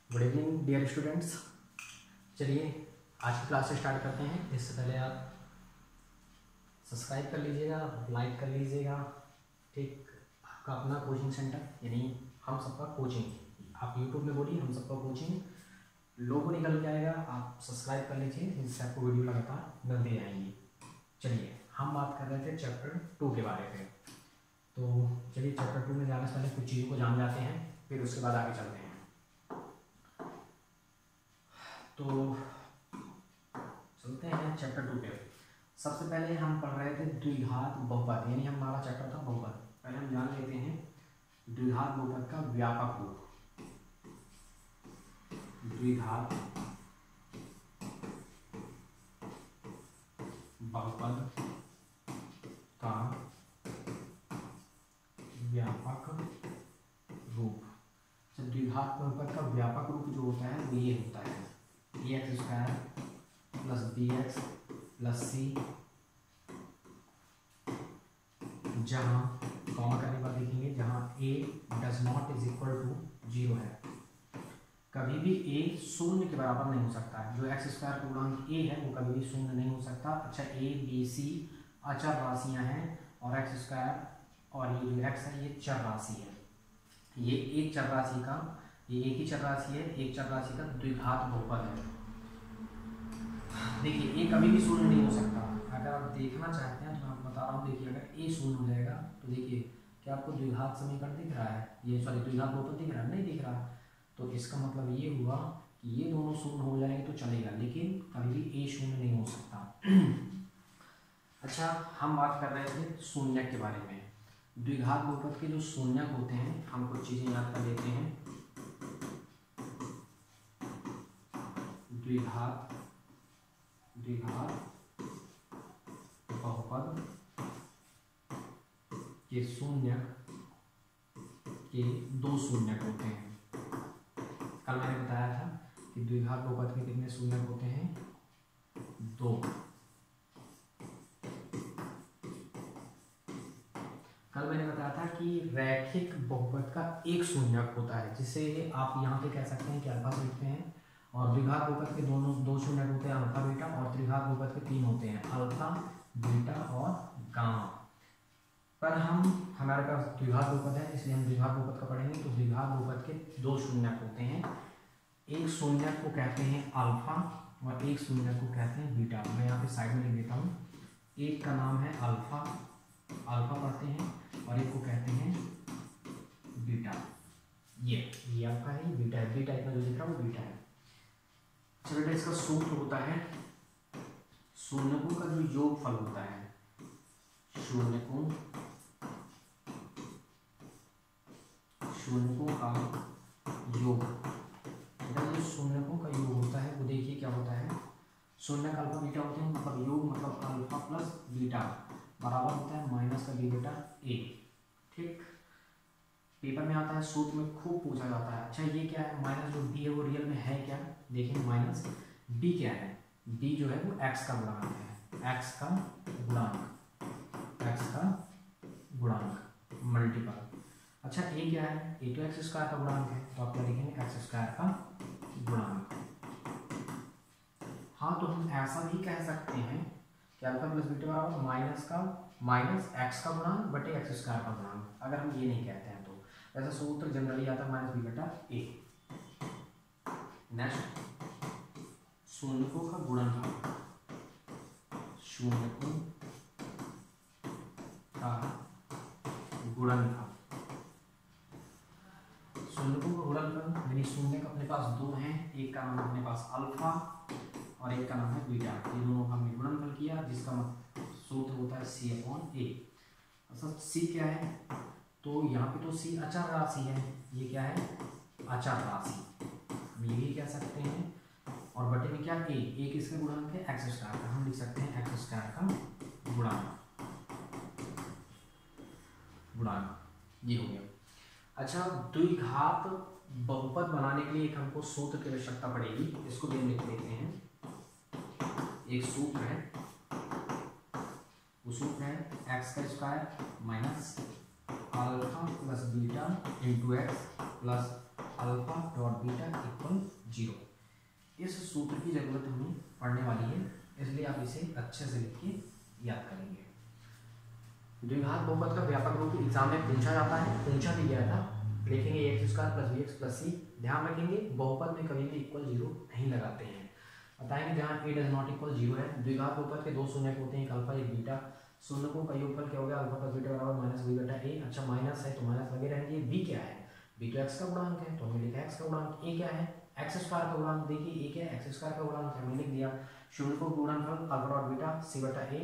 Good evening dear students. चलिए आज की क्लास स्टार्ट करते हैं। इससे पहले आप सब्सक्राइब कर लीजिएगा, लाइक कर लीजिएगा। ठीक, आपका अपना कोचिंग सेंटर यानी हम सबका कोचिंग, आप यूट्यूब में बोलिए हम सबका कोचिंग, लोगो निकल के आएगा। आप सब्सक्राइब कर लीजिए, जिससे आपको वीडियो लगातार मिलती रहेंगी। चलिए हम बात कर रहे थे चैप्टर 2 के बारे में। तो चलिए चैप्टर 2 में जाने से पहले कुछ चीज़ों को जान जाते हैं, फिर उसके बाद आगे चलते हैं। तो चलते हैं चैप्टर 2 पे। सबसे पहले हम पढ़ रहे थे द्विघात बहुपद, यानी हमारा चैप्टर था बहुपद। पहले हम जान लेते हैं द्विघात बहुपद का व्यापक रूप। द्विघात बहुपद का व्यापक रूप। द्विघात बहुपद का व्यापक रूप जो होता है वो ये होता है ax² plus bx plus c, जहाँ कॉमा करने पर देखेंगे जहाँ a does not is equal to 0 है। कभी भी a शून्य के बराबर नहीं हो सकता है। जो x² का गुणांक a है वो कभी भी शून्य नहीं हो सकता। अच्छा, a b c अचर राशियाँ हैं और x² और ये जो x है ये चर राशि है। ये एक चर राशि का, ये एक ही चर राशि है, एक चर राशि का द्विघात बहुपद है। देखिए a कभी भी शून्य नहीं हो सकता। अगर आप देखना चाहते हैं तो मैं आपको बता रहा हूँ। देखिए अगर a शून्य हो जाएगा तो देखिए क्या आपको द्विघात समीकरण दिख रहा है, ये सॉरी द्विघात बहुपद दिख रहा है? नहीं दिख रहा। तो इसका मतलब ये हुआ कि ये दोनों शून्य हो जाएंगे तो चलेगा, लेकिन कभी भी a शून्य नहीं हो सकता। अच्छा, हम बात कर रहे थे शून्यक के बारे में। द्विघात बहुपद के जो शून्यक होते हैं हम कुछ चीज़ें याद कर लेते हैं। द्विघात बहुपद के शून्यक के दो शून्यक होते हैं। कल मैंने बताया था कि द्विघात बहुपद के कितने शून्यक होते हैं? 2। कल मैंने बताया था कि रैखिक बहुपद का एक शून्यक होता है, जिसे आप यहाँ पे कह सकते हैं कि अल्फा से लिखते हैं। और द्विघात बहुपद के दो शून्यक होते हैं अल्फा बीटा, और त्रिघात बहुपद के 3 होते हैं अल्फा बीटा और गामा। पर हमारे पास द्विघात बहुपद है इसलिए हम द्विघात बहुपद का पढ़ेंगे। तो द्विघात बहुपद के 2 शून्यक होते हैं। एक शून्यक को कहते हैं अल्फा और एक शून्यक को कहते हैं बीटा। मैं यहाँ पे साइड में लिख देता हूँ। एक का नाम है अल्फा पढ़ते हैं, और एक को कहते हैं बीटा। ये अल्फा है, बीटा है। बीटा इतना जो दिख रहा है वो बीटा है। चलिए इसका सूत्र होता है, शून्यकों का जो योगफल होता है, शून्यकों का योग, जो शून्यकों का योग होता है वो देखिए क्या होता है। शून्यक अल्फा बीटा होते हैं, मतलब योग मतलब अल्फा प्लस बीटा बराबर होता है माइनस का बी बेटा ए। ठीक, पेपर में आता है, सूत्र में खूब पूछा जाता है। अच्छा, ये क्या है? माइनस जो बी है वो रियल में है क्या? देखिए माइनस बी क्या है? बी जो है वो एक्स का गुणांक है, एक्स का गुणांक मल्टीपल। अच्छा, ए क्या है? ए तो एक्स स्क्वायर का गुणांक है, तो आप क्या लिखेंगे? एक्स स्क्वायर का गुणांक। हाँ, तो हम ऐसा भी कह सकते हैं कि अल्फा प्लस बीटा बराबर माइनस एक्स का गुणांक बटे एक्स स्क्वायर का गुणांक। अगर हम ये नहीं कहते हैं तो ऐसा सूत्र जनरली आता है माइनस बी बटा ए। नेक्स्ट, शून्यकों का गुणनफल। शून्यकों का गुणनफल यानी शून्यक अपने पास 2 हैं। एक का नाम अपने पास अल्फा और एक का नाम है बीटा। ये दोनों का हमने गुणनफल किया, जिसका सूत्र होता है C/A। अच्छा, C क्या है? तो यहाँ पे तो C अचर राशि है। ये क्या है? अचर राशि, हम ये भी कह सकते हैं। और बटे में क्या? A किसका गुणांक है? एक्स स्क्वायर का। हम लिख सकते हैं एक्स स्क्वायर का गुणांक। ये हो गया। अच्छा, द्विघात बहुपद बनाने के लिए एक हमको सूत्र की आवश्यकता पड़ेगी। इसको भी हम लिख लेते हैं। एक सूत्र है, वो सूत्र है एक्स का square minus alpha plus beta into x plus alpha dot beta equal 0। इस सूत्र की जरूरत हमें पड़ने वाली है, इसलिए आप इसे अच्छे से लिख के याद करेंगे। द्विघात बहुपद का व्यापक रूप एग्जाम में पूछा जाता है, पूछा भी गया था। लिखेंगे x square plus b x plus c. ध्यान रखेंगे बहुपद में कभी भी इक्वल 0 नहीं लगाते हैं। बताएंगे जहाँ ए डज नॉट इक्वल 0 है। द्विघात बहुपद के दो शून्यक होते हैं, एक अल्फा एक बीटा। शून्यकों का योगफल क्या हो गया, अल्फा प्लस बीटा बराबर माइनस बी बटा ए। अच्छा माइनस है तो माइनस लगे रहेंगे। बी क्या है, बी तो एक्स का गुणांक है तो हमने लिखा एक्स का गुणांक। ए क्या है, एक्स स्क्वायर का गुणांक। देखिए ए क्या है, एक्स स्क्वायर का गुणांक हमने लिख दिया। शून्यकों का गुणनफल अल्फा डॉट बीटा सी बटा ए।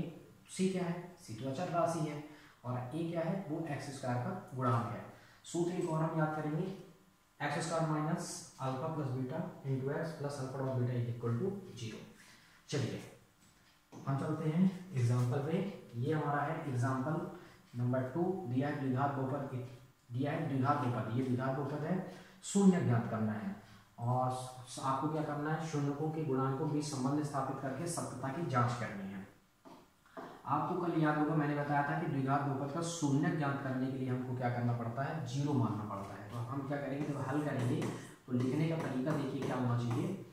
सी क्या है, सी तो अचर राशि है और ए क्या है, वो एक्स स्क्वायर का गुणांक है। सूत्र को हम याद करेंगे, x square minus alpha plus beta into x plus alpha dot beta equal to 0। चलिए हम चलते हैं एग्जाम्पल पे। ये हमारा है एग्जाम्पल नंबर 2। दिया है द्विघात बहुपद, दिया है द्विघात बहुपद, ये द्विघात बहुपद है, शून्य ज्ञात करना है और आपको क्या करना है, शून्यकों के गुणांकों के बीच संबंध स्थापित करके सत्यता की जांच करनी है। आपको कल याद होगा मैंने बताया था कि द्विघात बहुपद का शून्य ज्ञात करने के लिए हमको क्या करना पड़ता है, 0 मानना पड़ता है। तो हम क्या करेंगे, जब हल करेंगे तो लिखने का तरीका देखिए क्या होना चाहिए।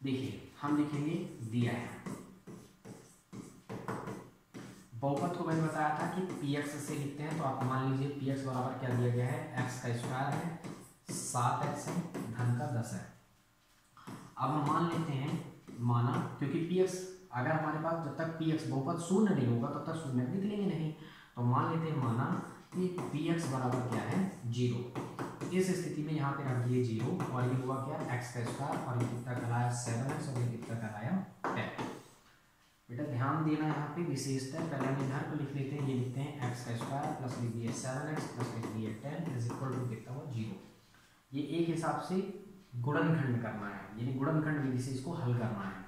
देखिए हम लिखेंगे, दिया है बहुपद को मैंने बताया था कि px से लिखते हैं, तो आप मान लीजिए px बराबर क्या दिया गया है, x का स्क्वायर है, 7x है, धन का 10 है। अब हम मान लेते हैं, माना क्योंकि px अगर हमारे पास जब तक px बहुपद शून्य नहीं होगा तब तक शून्य लिख लेंगे नहीं, तो मान लेते हैं माना कि px बराबर क्या है, 0। इस स्थिति में यहाँ पे रख दिए 0 और ये हुआ क्या, x का स्क्वायर और ये कितना कराया 7x और ये कितना कराया 10। बेटा ध्यान देना यहाँ पे विशेषता, पहले हम इधर को लिख लेते हैं, ये लिखते हैं x का स्क्वायर प्लस लिख दिए 7x प्लस लिख दिए 10 इज इक्वल टू कितना हुआ 0। ये एक हिसाब से गुणनखंड करना है, यानी गुणनखंड विधि से इसको हल करना है।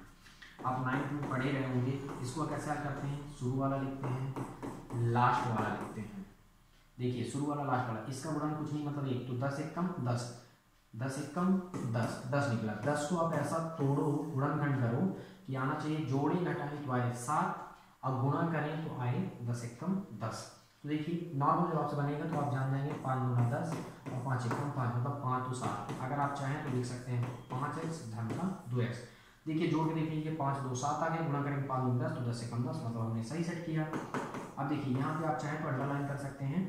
आप 9th में पढ़े रहे होंगे, इसको कैसे हल करते हैं, शुरू वाला लिखते हैं, लास्ट वाला लिखते हैं। देखिए शुरू वाला लास्ट वाला, इसका गुणन कुछ नहीं मतलब 1, तो 10 एकम 10, 10 एकम 10, 10 निकला। 10 को आप ऐसा तोड़ो, गुणनखंड करो कि आना चाहिए, जोड़े घटाएं तो आए 7 और गुणा करें तो आए 10 एकम 10। तो देखिए नॉर्मल जब आपसे बनेगा तो आप जान जाएंगे 5 गुना 10 और 5 एकम 5 मतलब 5 तो 7। अगर आप चाहें तो लिख सकते हैं 5x धन का 2x। देखिए जोड़ के देखिए 5 2 7 आ गए, गुणा करेंगे 5 2 10 तो 10 एकम 10 मतलब हमने सही सेट किया। अब देखिए यहाँ पे आप चाहें तो अंडरलाइन कर सकते हैं,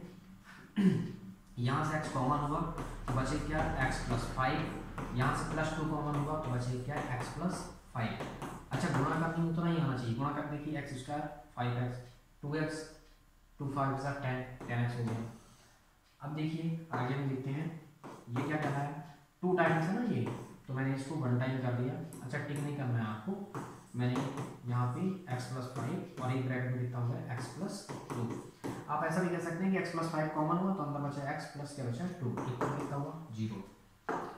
यहाँ से x कॉमन होगा तो बचे क्या, x प्लस 5, यहाँ से प्लस 2 कॉमन होगा तो बचे क्या, x प्लस 5। अच्छा गुणा करने में तो नहीं आना चाहिए, गुणा कर देखिए x square 5x 2x 2 5 10 10x हो गया। अब देखिए आगे हम लिखते हैं, ये क्या कर रहा है 2 टाइम्स है ना ये, तो मैंने इसको 1 टाइम कर दिया। अच्छा टिक नहीं करना है आपको, मैंने यहाँ पे x प्लस 5 और एक ब्रैकेट में कितना हो गया x प्लस 2। आप ऐसा भी कह सकते हैं कि x प्लस 5 कॉमन हुआ तो अंदर बचा x प्लस क्या बचा 2, इक्वल कितना हुआ 0।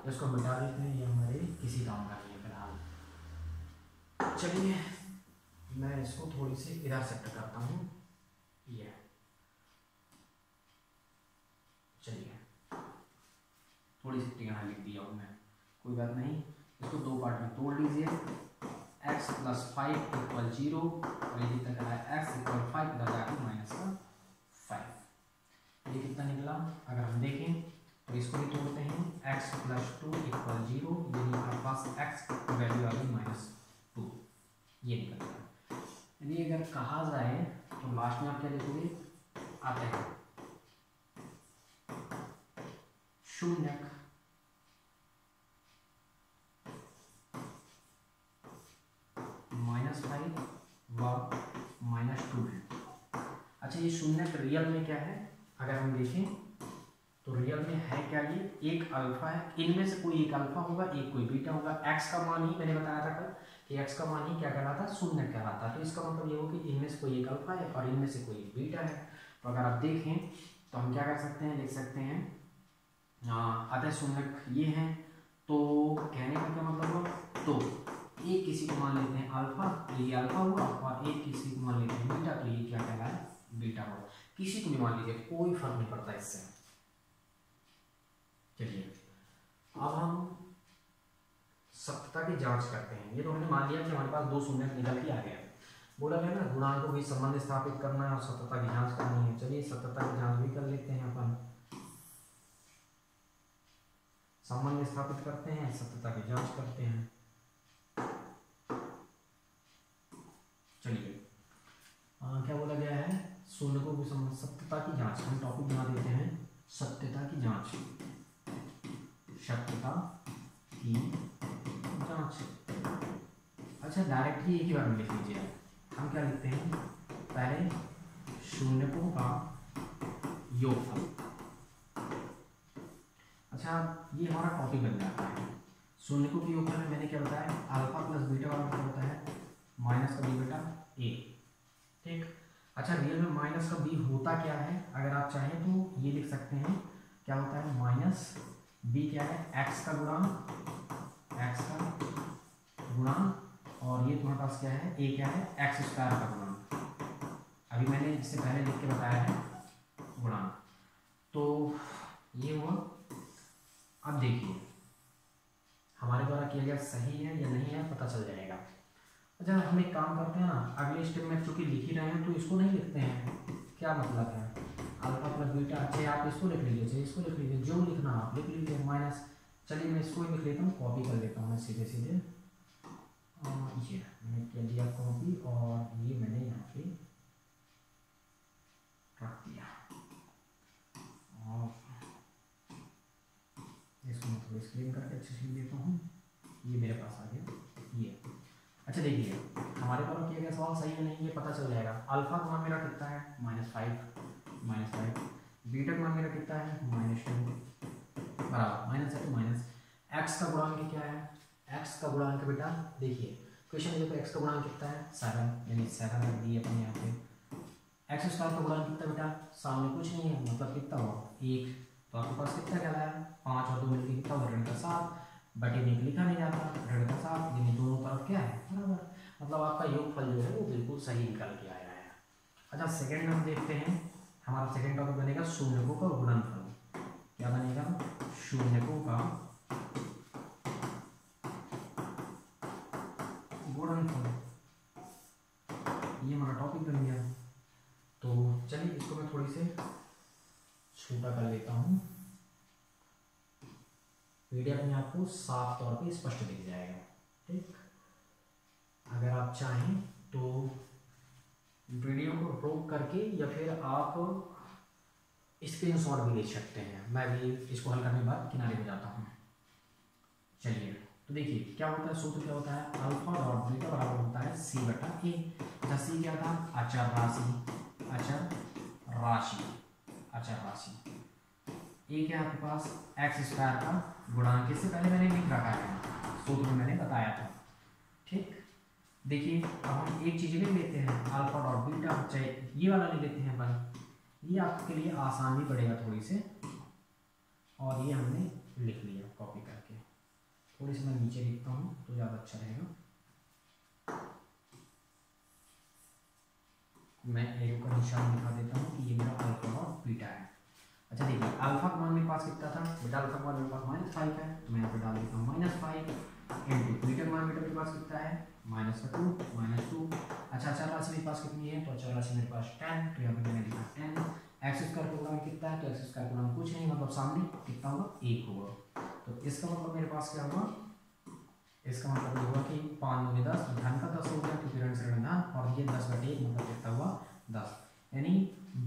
इसको मिटा देते हैं, ये हमारे किसी काम का नहीं है फिलहाल। चलिए मैं इसको थोड़ी सी इधर सेट करता हूँ, ये चलिए थोड़ी सी टिकाना लिख दिया हूँ मैं, कोई बात नहीं। इसको 2 पार्ट में तोड़ लीजिए, x प्लस 5 इक्वल 0 और ये कितना करा है x इक्वल 5 इधर जाकर माइनस का 5। ये कितना निकला, अगर हम देखें तो इसको भी तोड़ते हैं, x प्लस 2 इक्वल 0, यानी हमारे पास x की वैल्यू आ गई -2, ये निकल गया। यदि अगर कहा जाए तो लास्ट में आप क्या लिखोगे, आते हैं शून्यक -5 व -2 है। अच्छा ये शून्यक रियल में क्या है, अगर हम देखें तो रियल में है क्या, ये एक अल्फा है, इनमें से कोई एक अल्फा होगा एक कोई बीटा होगा। x का मान ही मैंने बताया था कल कि x का मान ही क्या कहलाता, शून्य कहलाता। तो इसका मतलब ये हो कि इनमें से कोई एक अल्फा है और इनमें से कोई एक बीटा है। तो अगर आप देखें तो हम क्या कर सकते हैं, लिख सकते हैं अतः शून्यक ये हैं, तो कहने का क्या मतलब हुआ, तो एक किसी को मान लेते हैं अल्फा, ये अल्फा हुआ, और एक किसी को मान लेते हैं बीटा, तो ये क्या कहलाए बीटा हुआ। किसी को भी मान लीजिए, कोई फर्क नहीं पड़ता इससे। चलिए अब हम सत्यता की जांच करते हैं। ये तो हमने मान लिया कि हमारे पास 2 शून्य निकल के आ गया, बोला गया ना गुणांकों के संबंध स्थापित करना है और सत्यता की जांच करनी है। चलिए सत्यता की जांच भी कर लेते हैं अपन। संबंध स्थापित करते हैं, सत्यता की जांच करते हैं। चलिए क्या बोला गया है, शून्यकों की सत्यता की जांच। हम टॉपिक बना देते हैं सत्यता की जांच, सत्यता की जांच। अच्छा डायरेक्टली एक ही बार में लिख लीजिए। हम क्या लिखते हैं, पहले शून्यकों का योगफल। अच्छा ये हमारा टॉपिक बन जाता है। शून्यकों के योगफल में मैंने क्या बताया, अल्फा प्लस बीटा वाला क्या होता है, माइनस का बी बेटा ए। ठीक। अच्छा रियल में माइनस का बी होता क्या है, अगर आप चाहें तो ये लिख सकते हैं, क्या होता है माइनस बी क्या है, एक्स का गुणांक, एक्स का गुणांक, और ये तुम्हारे पास क्या है, ए क्या है, एक्स स्क्वायर का गुणांक। अभी मैंने इससे पहले लिख के बताया है गुणांक। तो ये हुआ। अब देखिए हमारे द्वारा किया गया सही है या नहीं है पता चल जाएगा। अच्छा हम एक काम करते हैं ना, अगले स्टेप में चूंकि लिख ही रहे हैं तो इसको नहीं लिखते हैं, क्या मतलब है, अल्फा प्लस बीटा। अच्छा आप इसको लिख लीजिए, चाहे इसको लिख लीजिए, जो लिखना आप लिख लीजिए माइनस। चलिए मैं इसको ही लिख लेता हूँ, कॉपी कर लेता हूँ मैं सीधे सीधे। ये मैंने क्या दिया कॉपी, और ये मैंने यहाँ पे रख दिया, और इसको मैं थोड़ा स्क्रीन करके अच्छे से देता हूँ। ये मेरे पास आ गया ये। अच्छा देखिए हमारे द्वारा किया गया सवाल सही है नहीं ये पता चल जाएगा। अल्फा का मान मेरा कितना है, -5, बीटा का मान मेरा कितना है, -2 बराबर माइनस है तो माइनस। एक्स का गुणांक क्या है, एक्स का गुणांक बेटा देखिए क्वेश्चन में देखो एक्स का गुणांक कितना है 7, यानी 7 रख दिए अपन यहाँ पे। एक्स स्क्वायर का गुणांक कितना बेटा, सामने कुछ नहीं है मतलब कितना हुआ 1, तो आपके पास कितना क्या है 5 और 2 मिलकर कितना हुआ ऋण का 7, बटे में लिखा नहीं जाता ऋण का 7, यानी दोनों तरफ क्या है बराबर, मतलब आपका योगफल जो है वो बिल्कुल सही निकल के आया है। अच्छा सेकंड हम देखते हैं, हमारा सेकंड टॉपिक बनेगा शून्यकों का गुणनफल। क्या बनेगा, शून्यकों का गुणनफल, ये हमारा टॉपिक बन गया। तो चलिए इसको मैं थोड़ी से छोटा कर लेता हूँ, पीडीएफ में आपको साफ तौर पे स्पष्ट दिख जाएगा। ठीक, अगर आप चाहें तो वीडियो को रोक करके या फिर आप स्क्रीनशॉट भी ले सकते हैं, मैं भी इसको हल करने के बाद किनारे हो जाता हूँ। चलिए तो देखिए क्या होता है, सूत्र क्या होता है, अल्फा डॉट बीटा बराबर होता है सी बटा ए। जैसे सी क्या था, अचर राशि, अचर राशि, अचर राशि। ए क्या है आपके पास, एक्स स्क्वायर का गुणांक, इससे पहले मैंने लिख रखा है, सूत्र में मैंने बताया था। ठीक, देखिए अब हम एक चीज ले लेते हैं अल्फा डॉट बीटा, चाहे ये वाला ले लेते हैं अपन, ये आपके लिए आसान भी पड़ेगा थोड़ी से, और ये हमने लिख लिया कॉपी करके। थोड़ी सी मैं नीचे लिखता हूँ तो ज़्यादा अच्छा रहेगा, मैं एरो का निशान दिखा देता हूँ कि ये मेरा अल्फा डॉट बीटा है। अच्छा देखिए अल्फा का मान मेरे पास कितना था बेटा, अल्फा का मान मेरे पास -5 है, तो मैं यहाँ पे डाल देता हूँ -5 इंटू बीटा का मान बेटा मेरे पास कितना है -2। अच्छा अचर राशि मेरे पास कितनी है, तो अचर राशि मेरे पास 10, तो यहाँ पे मैंने लिखा 10। एक्स स्क्वायर का गुणांक कितना है, तो एक्स स्क्वायर का गुणांक कुछ नहीं, मतलब सामने कितना होगा 1 होगा। तो इसका मतलब मेरे पास क्या हुआ, इसका मतलब ये हुआ कि 5 दूनी 10, धन का 10 हो गया क्योंकि ऋण से ऋण धन, और ये 10/1 मतलब कितना हुआ 10, यानी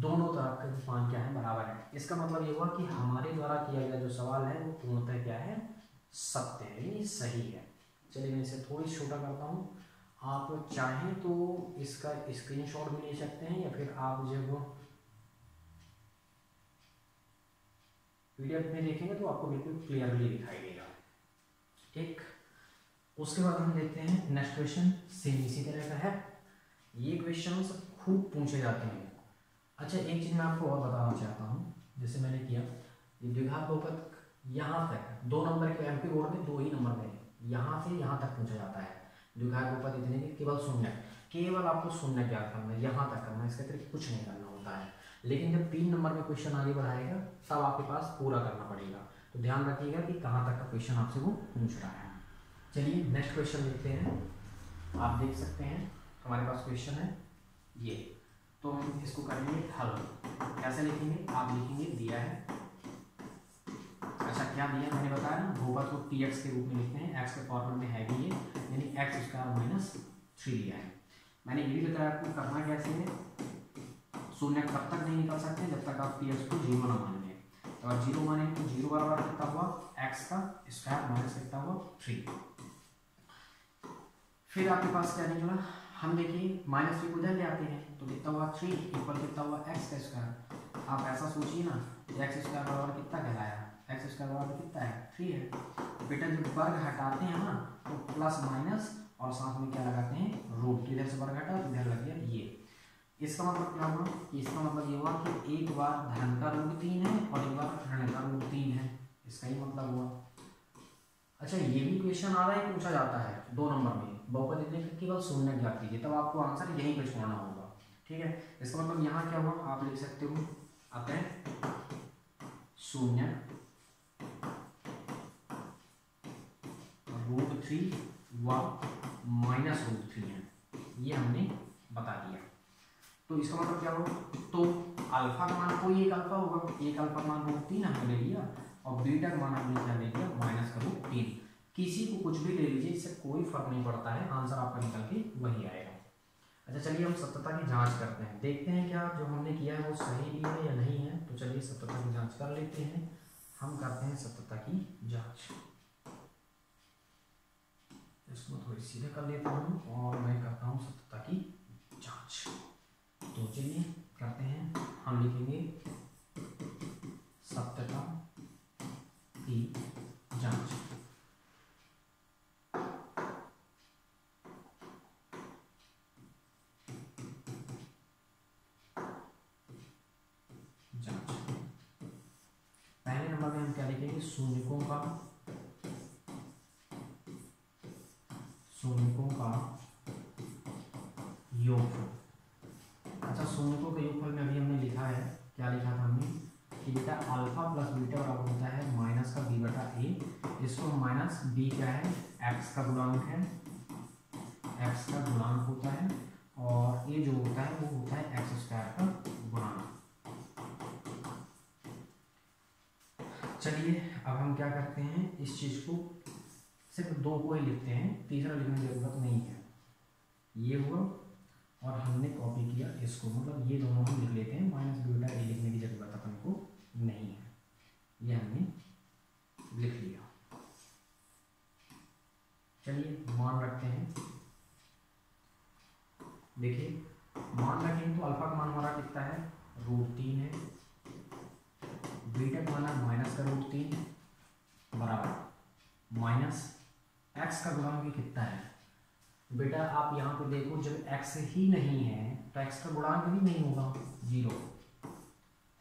दोनों तरफ का मान क्या है बराबर है। इसका मतलब ये हुआ कि हमारे द्वारा किया गया जो सवाल है वो पूर्णतः क्या है, सत्य है, यानी सही है। चलिए मैं इसे थोड़ी छोटा करता हूँ, आप चाहें तो इसका स्क्रीनशॉट भी ले सकते हैं, या फिर आप जब पीडीएफ में देखेंगे तो आपको बिल्कुल क्लियरली दिखाई देगा। ठीक, उसके बाद हम देखते हैं नेक्स्ट क्वेश्चन, सेम इसी तरह का है। ये क्वेश्चन खूब पूछे जाते हैं। अच्छा एक चीज़ मैं आपको और बताना चाहता हूँ, जैसे मैंने किया ये द्विघात बहुपद यहाँ तक 2 नंबर के एमपी बोर्ड में 2 ही नंबर में यहाँ से यहाँ तक पूछा जाता है। द्विघात बहुपद इतने में केवल शून्य, केवल आपको शून्य ज्ञात करना है, यहाँ तक करना है, इसके अतिरिक्त कुछ नहीं करना होता है। लेकिन जब 3 नंबर में क्वेश्चन आगे बढ़ाएगा तब आपके पास पूरा करना पड़ेगा, तो ध्यान रखिएगा कि कहाँ तक का क्वेश्चन आपसे वो पूछ रहा है। चलिए नेक्स्ट क्वेश्चन देखते हैं। आप देख सकते हैं हमारे पास क्वेश्चन है ये, तो हम इसको करेंगे हल। कैसे लिखेंगे, आप लिखेंगे दिया है, अच्छा क्या दिया मैंने बताया ना, बहुपद को टी एक्स के रूप में लिखते हैं, एक्स के फॉर्मेट में है भी ये, यानी एक्स स्क्वायर माइनस 3 दिया है। मैंने ये भी बताया आपको करना कैसे है, शून्य तब तक नहीं निकाल सकते जब तक आप टी एक्स को 0 ना मान लें। तो अगर 0 माने तो 0 बराबर कितना हुआ, एक्स का स्क्वायर माइनस कितना हुआ 3। फिर आपके पास क्या निकला, हम देखिए माइनस 3 को उधर ले आते हैं तो कितना हुआ 3 इक्वल कितना हुआ एक्स का स्क्वायर। आप ऐसा सोचिए ना, एक्स स्क्वायर बराबर कितना कहलाया, एक्स स्क्वायर बराबर कितना है 3 है। बेटा जब वर्ग हटाते हैं ना तो प्लस माइनस और साथ में क्या लगाते हैं रूट, तो इधर से वर्ग हटा तो इधर लग गया ये। इसका मतलब क्या हुआ, इसका मतलब ये हुआ कि एक बार धन का रूट 3 है और एक बार ऋण का रूट 3 है, इसका ही मतलब हुआ। अच्छा ये भी क्वेश्चन आ रहा है, पूछा जाता है 2 नंबर में, बहुपद इतने केवल शून्य ज्ञात कीजिए, तब आपको आंसर यहीं पे छोड़ना होगा। ठीक है, इसका मतलब यहाँ क्या हुआ आप लिख सकते हो, अतः शून्य रूट 3 व माइनस रूट 3 है, ये हमने बता दिया। तो इसका मतलब क्या होगा, तो अल्फा का मान कोई एक अल्फा होगा, एक अल्फा मान रूट 3 हमने ले लिया और बीटा का मान हमने क्या ले लिया माइनस का रूट 3। किसी को कुछ भी ले लीजिए, इससे कोई फर्क नहीं पड़ता है, आंसर आपका निकल के वही आएगा। अच्छा चलिए हम सत्यता की जांच करते हैं, देखते हैं क्या जो हमने किया है वो सही भी है या नहीं है। तो चलिए सत्यता की जांच कर लेते हैं, हम करते हैं सत्यता की जांच। इसको थोड़ी सीधे कर लेता हूँ और मैं करता हूँ सत्यता की जांच। तो चलिए करते हैं, हम लिखेंगे सत्यता की जांच। पहले नंबर में हम क्या लिखेंगे, शून्यकों का योगफल। अच्छा शून्यकों के योगफल में अभी हमने लिखा है, क्या लिखा था हमने कि बेटा अल्फा प्लस बीटा बराबर होता है माइनस का बी बटा ए। इसको माइनस बी क्या है एक्स का गुणांक है, एक्स का गुणांक होता है, और ए जो होता है वो होता है एक्स स्क्वायर का गुणांक। चलिए अब हम क्या करते हैं, इस चीज को सिर्फ 2 को ही लिखते हैं, तीसरा लिखने की जरूरत नहीं है। ये हुआ और हमने कॉपी किया इसको, मतलब ये दोनों हम लिख लेते हैं, माइनस बी बटा ए लिखने की जरूरत अपन को नहीं है, ये हमने लिख लिया। चलिए मान रखते हैं, देखिए मान रखें तो अल्फा का मान हमारा कितना है रूट 3 है, बीटा का मान है माइनस का रूट 3 बराबर माइनस एक्स का गुणांक कितना है। बेटा आप यहाँ पे देखो जब x ही नहीं है तो x का गुणांक भी नहीं होगा 0,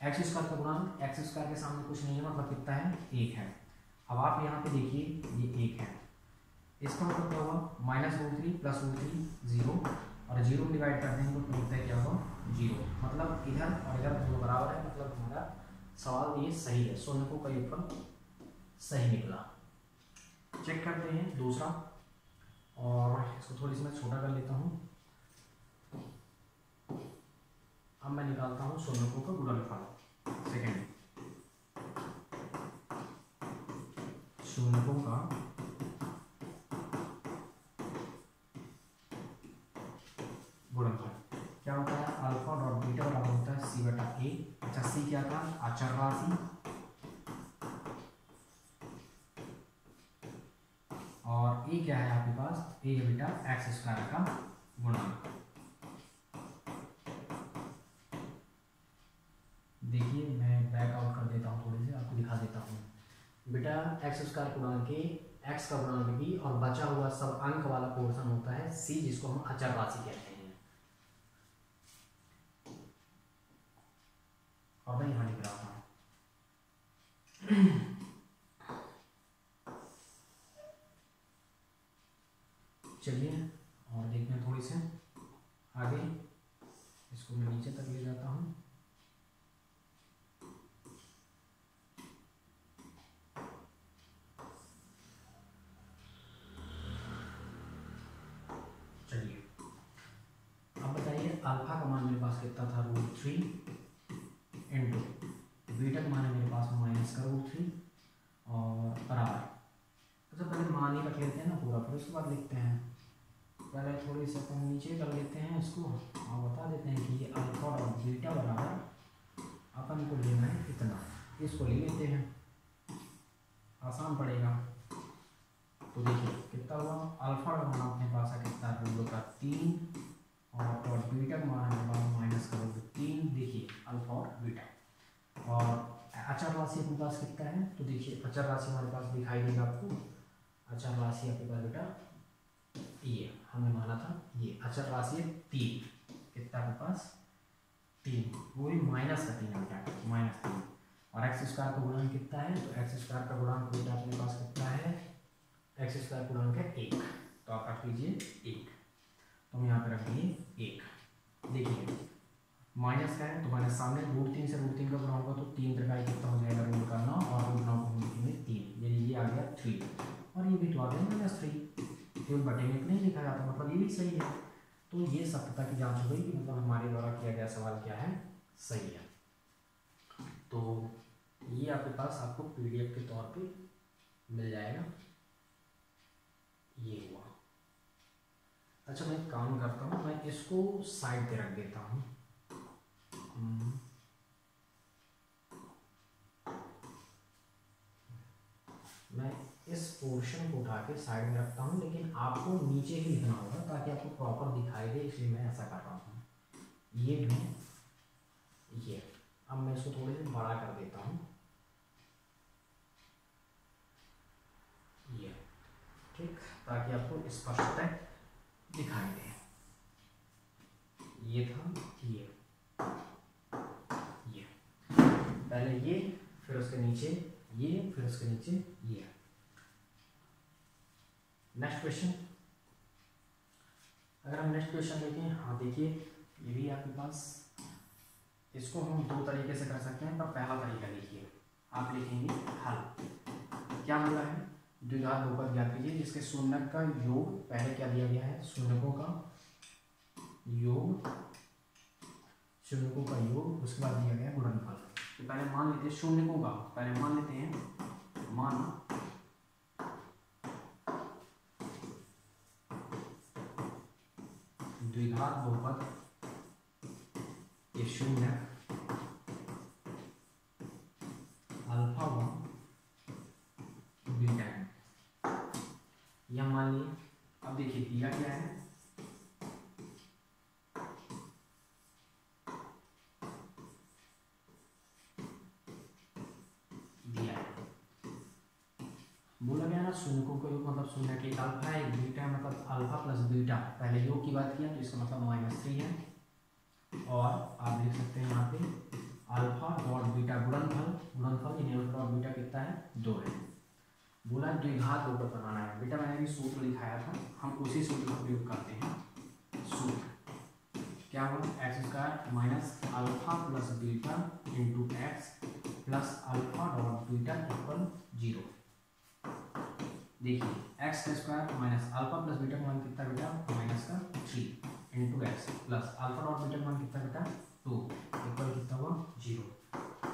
एक्स स्क्वायर का गुणांक एक्स स्क्वायर के सामने कुछ नहीं है, मतलब कितना है 1 है। अब आप यहाँ पे देखिए ये 1 है, इसका मतलब क्या हुआ माइनस रूट 3 प्लस रूट 3 0, और 0 में डिवाइड कर देंगे तो मिलता है क्या हुआ 0, मतलब इधर और इधर दोनों बराबर है, मतलब हमारा सवाल ये सही है, शून्यकों का योगफल सही निकला। चेक करते हैं दूसरा, और इसको थोड़ी सी मैं छोटा कर लेता हूँ। अब मैं निकालता हूँ शून्यकों का गुणनफल। सेकेंड, शून्यकों का गुणनफल क्या होता है, अल्फा डॉट बीटा बराबर होता है सी बटा ए। अच्छा सी क्या था अचर राशि, और ए क्या है आपके पास, ए है बेटा एक्स स्क्वायर का गुणांक। देखिए मैं बैक आउट कर देता हूँ, थोड़ी सी आपको दिखा देता हूँ। बेटा एक्स स्क्वायर गुणांक एक्स का गुणांक बी और बचा हुआ सब अंक वाला पोर्शन होता है सी, जिसको हम अचर राशि कहते हैं। और मैं यहाँ लिख रहा हूँ चलिए और देखते हैं थोड़ी से आगे, इसको मैं नीचे तक ले जाता हूँ। चलिए अब बताइए अल्फा का मान मेरे पास कितना था रूट 3 इंटू बीटा का मान है मेरे पास माइनस का रूट 3, और बराबर। अच्छा पहले मान ही रख लेते हैं ना पूरा, फिर उसके बाद लिखते हैं। पहले थोड़ी सी अपन नीचे कर लेते हैं इसको और बता देते हैं कि ये अल्फा और बीटा बराबर अपन को लेना है इतना, इसको ले लेते हैं, आसान पड़ेगा। तो देखिए कितना हुआ, अल्फा का मान अपने पास है कितना, रूट का 3 और बीटा का मान हमारे पास माइनस का रूट 3। देखिए अल्फा और बीटा। और अचर राशि अपने पास कितना है, तो देखिए अचर राशि हमारे पास दिखाई देगा आपको। अचर राशि आपके पास बेटा ये हमने माना था, ये अचर राशि है 3, कितना आपके पास 3, वो भी माइनस का 3 बेटा, -3। और एक्स स्क्वायर का गुणांक कितना है, तो एक्स स्क्वायर का गुणांक बेटा अपने पास कितना है, एक्स स्क्वायर गुणांक है 1, तो आप रख लीजिए 1, तो हम यहाँ पे रख दिए 1। देखिए माइनस का है तो माइनस सामने √3 से √3 का गुणा होगा तो 3 त्रिकाई कितना हो जाएगा, रूट का 9 और √9 को लिखेंगे 3, यानी ये आ गया 3 और ये भी तो आ गया -3। तो बटे में नहीं लिखा जाता, मतलब ये भी सही है। तो ये सत्यता की जांच हो गई कि मतलब हमारे द्वारा किया गया सवाल क्या है, सही है। तो ये आपके पास आपको PDF के तौर पे मिल जाएगा, ये हुआ। अच्छा मैं एक काम करता हूँ, मैं इसको साइड पे रख देता हूँ। मैं इस पोर्शन को उठा के साइड में रखता हूँ, लेकिन आपको नीचे ही लिखना होगा ताकि आपको प्रॉपर दिखाई दे, इसलिए मैं ऐसा कर रहा हूँ। ये भी ये, अब मैं इसको थोड़ी सी बड़ा कर देता हूँ, ये ठीक, ताकि आपको स्पष्टता दिखाई दे। ये था ये पहले ये, फिर उसके नीचे ये, फिर उसके नीचे ये। नेक्स्ट क्वेश्चन, अगर हम नेक्स्ट क्वेश्चन देखें, हाँ देखिए ये भी आपके पास, इसको हम 2 तरीके से कर सकते हैं, पर पहला तरीका देखिए, आप लिखेंगे हल। क्या बोला है, द्विघात बहुपद ज्ञात कीजिए जिसके शून्यक का योग, पहले क्या दिया गया है, शून्यकों का योग, शून्यकों का योग, उसके बाद दिया गया गुणनफल। तो पहले मान लेते हैं शून्यकों का, पहले मान लेते हैं, मान द्विघात बहुपद ये शून्यक अल्फा व बीटा है, यह मान लिया। अब देखिए दिया क्या है, बोला गया ना शून्यकों का योग मतलब शून्य के एक अल्फा है, एक बीटा है, मतलब अल्फा प्लस बीटा। पहले योग की बात किया तो इसका मतलब -3 है, और आप लिख सकते हैं यहाँ पे अल्फा डॉट बीटा गुणनफल, गुणनफल यानी अल्फा डॉट बीटा कितना है, 2 है। बोला द्विघात बहुपद बनाना है, बेटा मैंने भी सूत्र लिखाया था, हम उसी सूत्र का प्रयोग करते हैं। सूत्र क्या होगा, x square minus alpha plus beta into x plus alpha dot beta equal 0। देखिए एक्स का square minus alpha plus beta मान कितना बेटा, -3 into x plus alpha dot beta मान कितना बेटा 2 इक्वल कितना हुआ 0।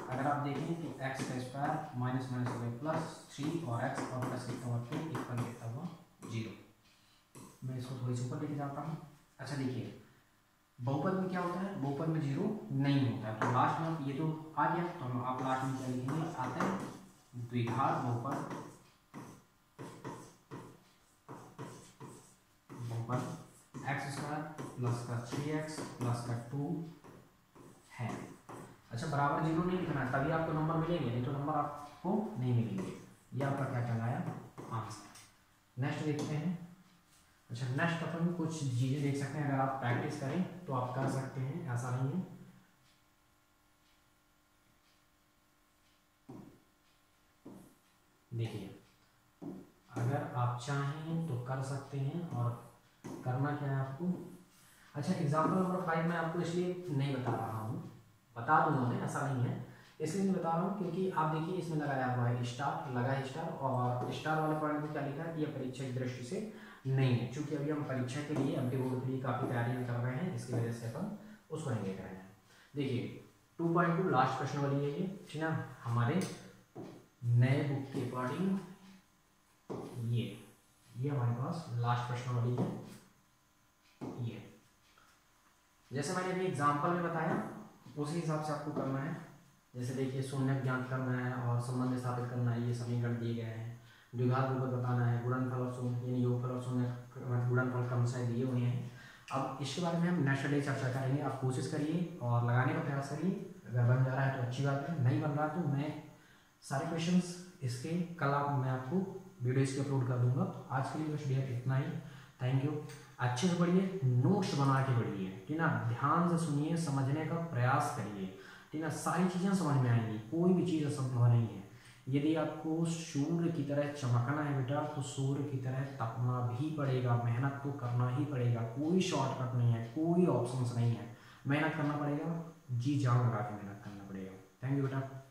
अगर आप देखें तो एक्स का स्क्वायर माइनस माइनस हो गया +3 और एक्स और प्लस कितना हुआ 2 इक्वल कितना हुआ 0। मैं इसको थोड़ी सी ऊपर लेके जाता हूँ। अच्छा देखिए बहुपद में क्या होता है, बहुपद में 0 नहीं होता है, तो लास्ट में ये तो आ गया, तो आप लास्ट में क्या लिखेंगे, आता है द्विघात बहुपद, एक्स स्क्वायर प्लस का 3x प्लस का 2 है। अच्छा बराबर 0 नहीं लिखना है, तभी आपको नंबर मिलेंगे, नहीं तो नंबर आपको नहीं मिलेंगे। ये आपका क्या कहलाया, आंसर। नेक्स्ट देखते हैं। अच्छा नेक्स्ट अपन कुछ चीज़ें देख सकते हैं, अगर आप प्रैक्टिस करें तो आप कर सकते हैं, ऐसा नहीं है। देखिए अगर आप चाहें तो कर सकते हैं, और करना क्या है आपको। अच्छा एग्जाम्पल नंबर 5 मैं आपको इसलिए नहीं बता रहा हूँ, बता दूंगा मैं, ऐसा नहीं है, इसलिए नहीं बता रहा हूँ क्योंकि आप देखिए इसमें लगाया हुआ है स्टार, लगा है स्टार, और स्टार वाले पॉइंट में क्या लिखा है कि यह परीक्षा की दृष्टि से नहीं है, क्योंकि अभी हम परीक्षा के लिए एमटी बोर्ड के लिए काफ़ी तैयारियाँ कर रहे हैं, इसकी वजह से अपन उसको नहीं देख रहे हैं। देखिए 2.2 लास्ट प्रश्न वाली है ये, ठीक ना, हमारे नए बुक के अकॉर्डिंग ये हमारे पास लास्ट प्रश्न वाली है। ये जैसे मैंने अभी एग्जाम्पल में बताया उसी हिसाब से आपको करना है। जैसे देखिए शून्य ज्ञात करना है और संबंध स्थापित करना है, ये समीकरण दिए गए हैं। द्विघात बहुपद बताना है, गुणनफल और शून्य यानी योगफल और शून्य गुणनफल क्रमशः दिए हुए हैं। अब इसके बारे में हम नेक्स्ट डे चर्चा करेंगे। आप कोशिश करिए और लगाने का प्रयास करिए। अगर बन जा रहा है तो अच्छी बात है, नहीं बन रहा तो मैं सारे क्वेश्चंस इसके कल मैं आपको वीडियो इसके अपलोड कर दूंगा। आज के लिए बस डियर इतना ही। Thank you. अच्छे से पढ़िए, नोट्स बना के पढ़िए, ठीक ना। ध्यान से सुनिए, समझने का प्रयास करिए, ठीक ना। सारी चीज़ें समझ में आएंगी, कोई भी चीज़ असंभव नहीं है। यदि आपको सूर्य की तरह चमकना है बेटा तो सूर्य की तरह तपना भी पड़ेगा, मेहनत तो करना ही पड़ेगा। कोई शॉर्टकट नहीं है, कोई ऑप्शंस नहीं है, मेहनत करना पड़ेगा, जी जान लगा के मेहनत करना पड़ेगा। थैंक यू बेटा।